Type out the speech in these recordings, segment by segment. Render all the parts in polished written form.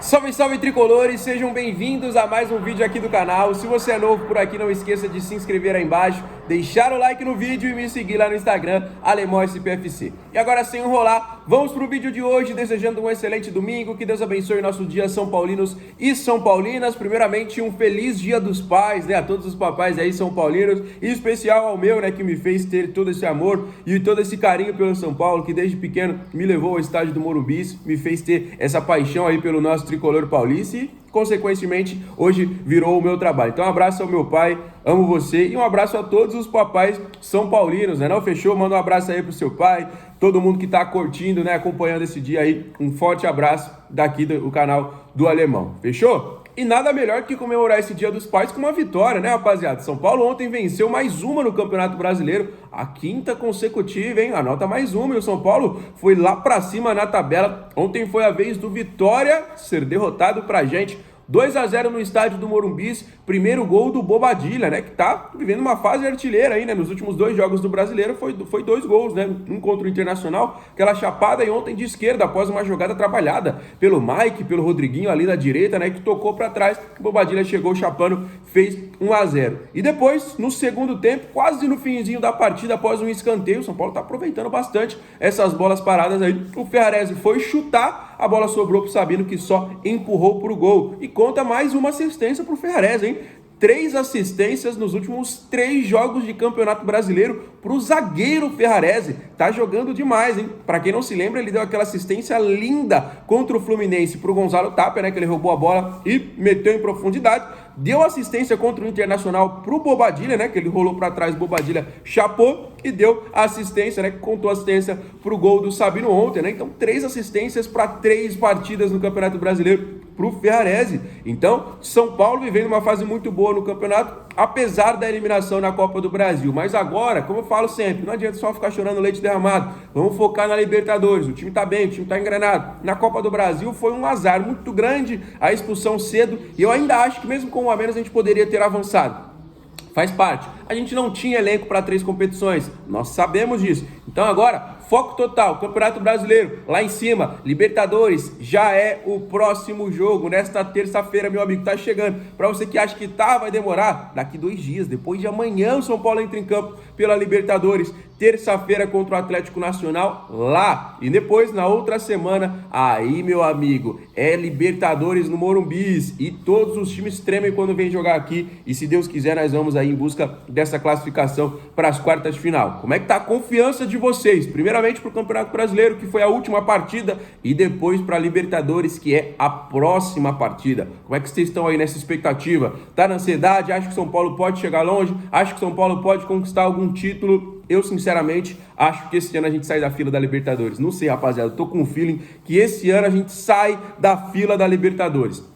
Salve, salve tricolores, sejam bem-vindos a mais um vídeo aqui do canal. Se você é novo por aqui, não esqueça de se inscrever aí embaixo, deixar o like no vídeo e me seguir lá no Instagram, Alemão SPFC. E agora, sem enrolar, vamos pro vídeo de hoje, desejando um excelente domingo, que Deus abençoe o nosso dia, São Paulinos e São Paulinas. Primeiramente, um feliz Dia dos Pais, né, a todos os papais aí São Paulinos, e em especial ao meu, né, que me fez ter todo esse amor e todo esse carinho pelo São Paulo, que desde pequeno me levou ao estádio do Morumbi, me fez ter essa paixão aí pelo nosso tricolor paulista e, consequentemente, hoje virou o meu trabalho. Então, um abraço ao meu pai, amo você, e um abraço a todos os papais são paulinos, né? Não fechou? Manda um abraço aí pro seu pai, todo mundo que tá curtindo, né, acompanhando esse dia aí. Um forte abraço daqui do canal do Alemão. Fechou? E nada melhor que comemorar esse Dia dos Pais com uma vitória, né, rapaziada? São Paulo ontem venceu mais uma no Campeonato Brasileiro, a quinta consecutiva, hein? Anota mais uma, e o São Paulo foi lá pra cima na tabela. Ontem foi a vez do Vitória ser derrotado pra gente. 2-0 no estádio do Morumbi, primeiro gol do Bobadilla, né, que tá vivendo uma fase artilheira aí, né, nos últimos dois jogos do Brasileiro foi dois gols, né, um contra o Internacional, aquela chapada, e ontem de esquerda, após uma jogada trabalhada pelo Mike, pelo Rodriguinho ali da direita, né, que tocou para trás, o Bobadilla chegou chapando, fez 1-0. E depois, no segundo tempo, quase no finzinho da partida, após um escanteio, o São Paulo tá aproveitando bastante essas bolas paradas aí, o Ferrarese foi chutar, a bola sobrou pro Sabino, que só empurrou pro gol. E conta mais uma assistência pro Ferrarese, hein? 3 assistências nos últimos 3 jogos de Campeonato Brasileiro pro zagueiro Ferrarese. Tá jogando demais, hein? Pra quem não se lembra, ele deu aquela assistência linda contra o Fluminense pro Gonzalo Tapia, né? Que ele roubou a bola e meteu em profundidade. Deu assistência contra o Internacional pro Bobadilla, né? Que ele rolou para trás, Bobadilla chapou e deu assistência, né? Que contou assistência pro gol do Sabino ontem, né? Então, 3 assistências para 3 partidas no Campeonato Brasileiro pro Ferrarese. Então, São Paulo vivendo uma fase muito boa no campeonato, apesar da eliminação na Copa do Brasil. Mas agora, como eu falo sempre, não adianta só ficar chorando leite derramado. Vamos focar na Libertadores. O time tá bem, o time tá engrenado. Na Copa do Brasil foi um azar muito grande a expulsão cedo, e eu ainda acho que mesmo com um a menos a gente poderia ter avançado. Faz parte. A gente não tinha elenco para 3 competições. Nós sabemos disso. Então agora, foco total. Campeonato Brasileiro, lá em cima. Libertadores, já é o próximo jogo. Nesta terça-feira, meu amigo, tá chegando. Para você que acha que vai demorar, daqui 2 dias. Depois de amanhã, o São Paulo entra em campo pela Libertadores. Terça-feira contra o Atlético Nacional, lá. E depois, na outra semana, aí, meu amigo, é Libertadores no Morumbi. E todos os times tremem quando vem jogar aqui. E se Deus quiser, nós vamos aí em busca dessa classificação para as quartas de final. Como é que tá a confiança de vocês? Primeiramente para o Campeonato Brasileiro, que foi a última partida, e depois para a Libertadores, que é a próxima partida. Como é que vocês estão aí nessa expectativa? Tá na ansiedade? Acha que São Paulo pode chegar longe? Acha que São Paulo pode conquistar algum título? Eu, sinceramente, acho que esse ano a gente sai da fila da Libertadores. Não sei, rapaziada, eu tô com um feeling que esse ano a gente sai da fila da Libertadores.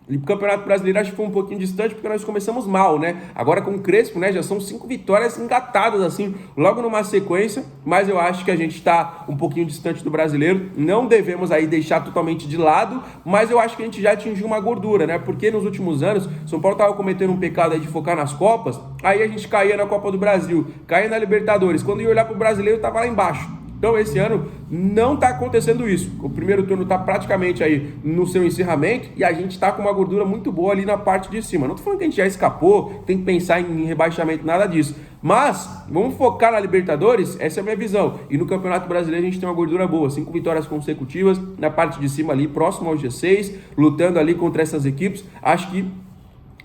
O Campeonato Brasileiro acho que foi um pouquinho distante porque nós começamos mal, né? Agora com o Crespo, né? Já são 5 vitórias engatadas, assim, logo numa sequência. Mas eu acho que a gente tá um pouquinho distante do brasileiro. Não devemos aí deixar totalmente de lado, mas eu acho que a gente já atingiu uma gordura, né? Porque nos últimos anos, São Paulo tava cometendo um pecado aí de focar nas Copas. Aí a gente caía na Copa do Brasil, caía na Libertadores. Quando ia olhar pro brasileiro, tava lá embaixo. Então esse ano não está acontecendo isso. O primeiro turno está praticamente aí no seu encerramento e a gente está com uma gordura muito boa ali na parte de cima. Não estou falando que a gente já escapou, tem que pensar em rebaixamento, nada disso. Mas vamos focar na Libertadores, essa é a minha visão. E no Campeonato Brasileiro a gente tem uma gordura boa, 5 vitórias consecutivas na parte de cima ali, próximo ao G6, lutando ali contra essas equipes. Acho que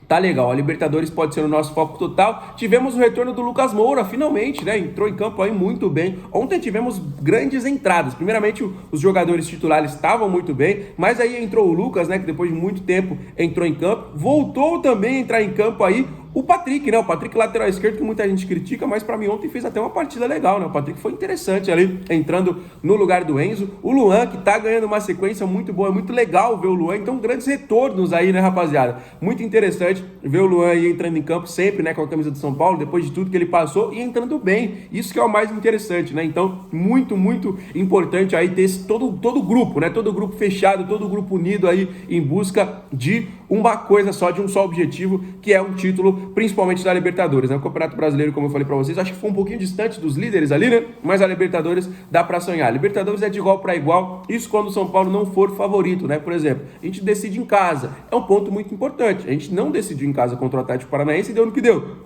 tá legal, a Libertadores pode ser o nosso foco total. Tivemos o retorno do Lucas Moura, finalmente, né? Entrou em campo aí muito bem. Ontem tivemos grandes entradas. Primeiramente, os jogadores titulares estavam muito bem, mas aí entrou o Lucas, né? Que depois de muito tempo entrou em campo. Voltou também a entrar em campo aí o Patrick, né? O Patrick lateral esquerdo, que muita gente critica, mas para mim ontem fez até uma partida legal, né? O Patrick foi interessante ali, entrando no lugar do Enzo. O Luan, que tá ganhando uma sequência muito boa, é muito legal ver o Luan. Então, grandes retornos aí, né, rapaziada? Muito interessante ver o Luan aí entrando em campo sempre, né, com a camisa do São Paulo, depois de tudo que ele passou e entrando bem. Isso que é o mais interessante, né? Então, muito, muito importante aí ter esse, todo o grupo, né? Todo o grupo fechado, todo o grupo unido aí em busca de uma coisa só, de um só objetivo, que é um título principalmente da Libertadores, né? O Campeonato Brasileiro, como eu falei pra vocês, acho que foi um pouquinho distante dos líderes ali, né? Mas a Libertadores dá pra sonhar. A Libertadores é de igual para igual, isso quando o São Paulo não for favorito, né? Por exemplo, a gente decide em casa, é um ponto muito importante. A gente não decidiu em casa contra o Atlético Paranaense e deu no que deu.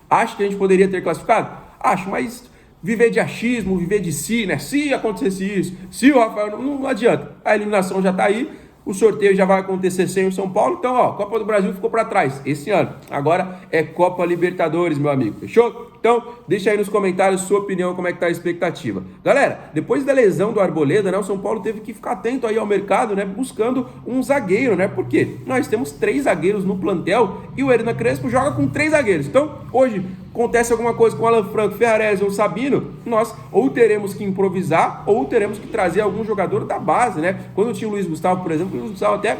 Acho que a gente poderia ter classificado? Acho, mas viver de achismo, viver de si, né? Se acontecesse isso, se o Rafael... Não adianta. A eliminação já tá aí, o sorteio já vai acontecer sem o São Paulo. Então, ó, Copa do Brasil ficou para trás esse ano. Agora é Copa Libertadores, meu amigo. Fechou? Então, deixa aí nos comentários sua opinião, como é que tá a expectativa. Galera, depois da lesão do Arboleda, né, o São Paulo teve que ficar atento aí ao mercado, né, buscando um zagueiro, né? Por quê? Nós temos 3 zagueiros no plantel e o Hernan Crespo joga com 3 zagueiros. Então, hoje acontece alguma coisa com o Alan Franco, Ferrarese ou Sabino, nós ou teremos que improvisar ou teremos que trazer algum jogador da base, né? Quando tinha o Luiz Gustavo, por exemplo, o Luiz Gustavo até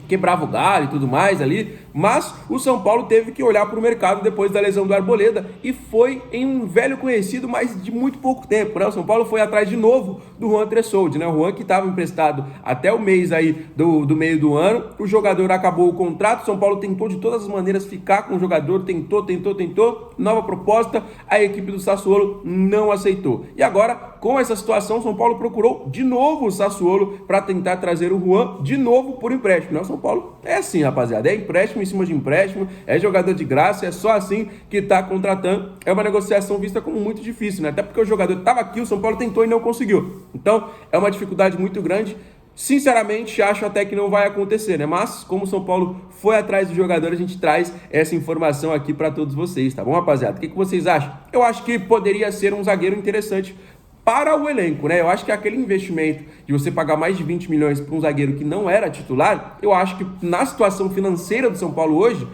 quebrava o galho e tudo mais ali, mas o São Paulo teve que olhar para o mercado depois da lesão do Arboleda e foi em um velho conhecido, mas de muito pouco tempo, né? O São Paulo foi atrás de novo do Juan Tressoldi, né? O Juan que estava emprestado até o mês aí do meio do ano, o jogador acabou o contrato, o São Paulo tentou de todas as maneiras ficar com o jogador, tentou, nova proposta, a equipe do Sassuolo não aceitou. E agora, com essa situação, o São Paulo procurou de novo o Sassuolo para tentar trazer o Juan de novo por empréstimo, né? O São Paulo é assim, rapaziada, é empréstimo em cima de empréstimo, é jogador de graça, é só assim que tá contratando. É uma negociação vista como muito difícil, né? Até porque o jogador estava aqui, o São Paulo tentou e não conseguiu. Então, é uma dificuldade muito grande. Sinceramente, acho até que não vai acontecer, né? Mas, como o São Paulo foi atrás do jogador, a gente traz essa informação aqui para todos vocês, tá bom, rapaziada? O que vocês acham? Eu acho que poderia ser um zagueiro interessante para o elenco, né? Eu acho que aquele investimento de você pagar mais de 20 milhões para um zagueiro que não era titular, eu acho que na situação financeira do São Paulo hoje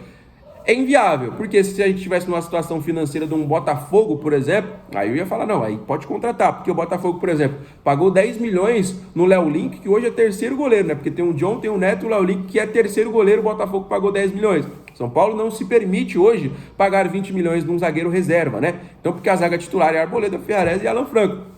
é inviável, porque se a gente tivesse numa situação financeira de um Botafogo, por exemplo, aí eu ia falar, não, aí pode contratar, porque o Botafogo, por exemplo, pagou 10 milhões no Léo Link, que hoje é terceiro goleiro, né? Porque tem o John, tem o Neto e o Léo Link, que é terceiro goleiro, o Botafogo pagou 10 milhões. São Paulo não se permite hoje pagar 20 milhões num zagueiro reserva, né? Então, porque a zaga titular é Arboleda, Ferrarese e Alan Franco.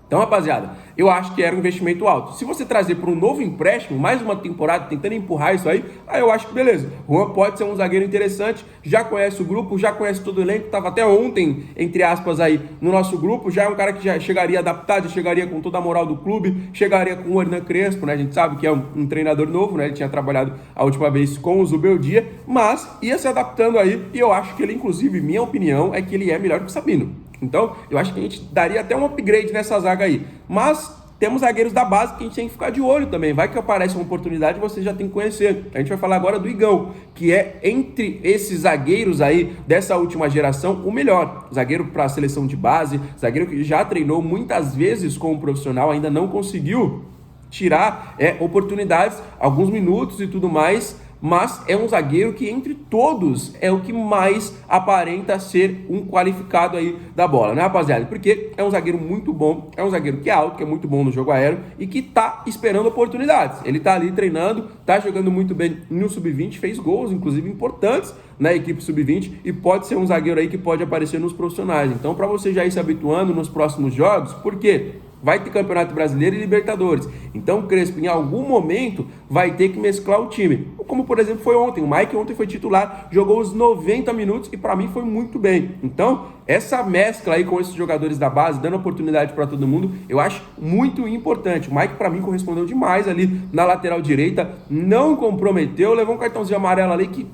Então, rapaziada, eu acho que era um investimento alto. Se você trazer para um novo empréstimo, mais uma temporada, tentando empurrar isso aí eu acho que beleza. O Juan pode ser um zagueiro interessante, já conhece o grupo, já conhece todo o elenco, estava até ontem, entre aspas, aí no nosso grupo, já é um cara que já chegaria adaptado, já chegaria com toda a moral do clube, chegaria com o Hernan Crespo, né? A gente sabe que é um treinador novo, né? Ele tinha trabalhado a última vez com o Zubeldia, mas ia se adaptando aí e eu acho que ele, inclusive, minha opinião é que ele é melhor que o Sabino. Então, eu acho que a gente daria até um upgrade nessa zaga aí. Mas temos zagueiros da base que a gente tem que ficar de olho também. Vai que aparece uma oportunidade, você já tem que conhecer. A gente vai falar agora do Igão, que é, entre esses zagueiros aí dessa última geração, o melhor. Zagueiro para a seleção de base, zagueiro que já treinou muitas vezes com um profissional, ainda não conseguiu tirar oportunidades, alguns minutos e tudo mais, mas é um zagueiro que entre todos é o que mais aparenta ser um qualificado aí da bola, né, rapaziada? Porque é um zagueiro muito bom, é um zagueiro que é alto, que é muito bom no jogo aéreo e que tá esperando oportunidades. Ele tá ali treinando, tá jogando muito bem no Sub-20, fez gols, inclusive, importantes na equipe Sub-20 e pode ser um zagueiro aí que pode aparecer nos profissionais. Então, para você já ir se habituando nos próximos jogos, por quê? Vai ter Campeonato Brasileiro e Libertadores. Então o Crespo, em algum momento, vai ter que mesclar o time. Como, por exemplo, foi ontem. O Mike ontem foi titular, jogou os 90 minutos e, para mim, foi muito bem. Então, essa mescla aí com esses jogadores da base, dando oportunidade para todo mundo, eu acho muito importante. O Mike, para mim, correspondeu demais ali na lateral direita, não comprometeu, levou um cartãozinho amarelo ali que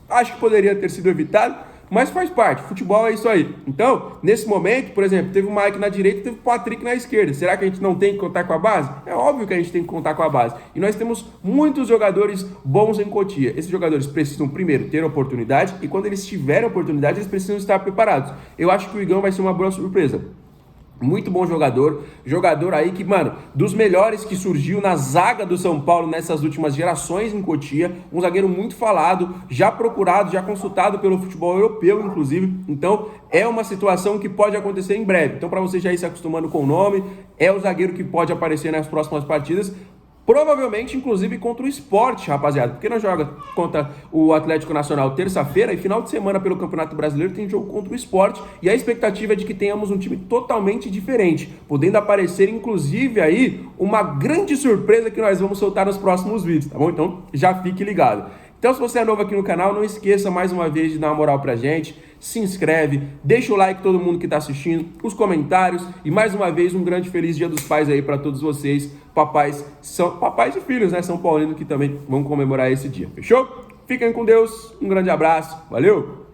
acho que poderia ter sido evitado, mas faz parte, futebol é isso aí. Então, nesse momento, por exemplo, teve o Mike na direita e teve o Patrick na esquerda. Será que a gente não tem que contar com a base? É óbvio que a gente tem que contar com a base. E nós temos muitos jogadores bons em Cotia. Esses jogadores precisam, primeiro, ter oportunidade e quando eles tiverem oportunidade, eles precisam estar preparados. Eu acho que o Igão vai ser uma boa surpresa. Muito bom jogador aí que, mano, dos melhores que surgiu na zaga do São Paulo nessas últimas gerações em Cotia, um zagueiro muito falado, já procurado, já consultado pelo futebol europeu, inclusive. Então, é uma situação que pode acontecer em breve. Então, para você já ir se acostumando com o nome, é o zagueiro que pode aparecer nas próximas partidas. Provavelmente, inclusive, contra o Sport, rapaziada, porque nós joga contra o Atlético Nacional terça-feira e final de semana pelo Campeonato Brasileiro tem jogo contra o Sport e a expectativa é de que tenhamos um time totalmente diferente, podendo aparecer, inclusive, aí uma grande surpresa que nós vamos soltar nos próximos vídeos, tá bom? Então, já fique ligado. Então, se você é novo aqui no canal, não esqueça mais uma vez de dar uma moral pra gente, se inscreve, deixa o like todo mundo que tá assistindo, os comentários e mais uma vez um grande feliz Dia dos Pais aí para todos vocês, papais e filhos, né, São Paulinos que também vão comemorar esse dia, fechou? Fiquem com Deus, um grande abraço, valeu!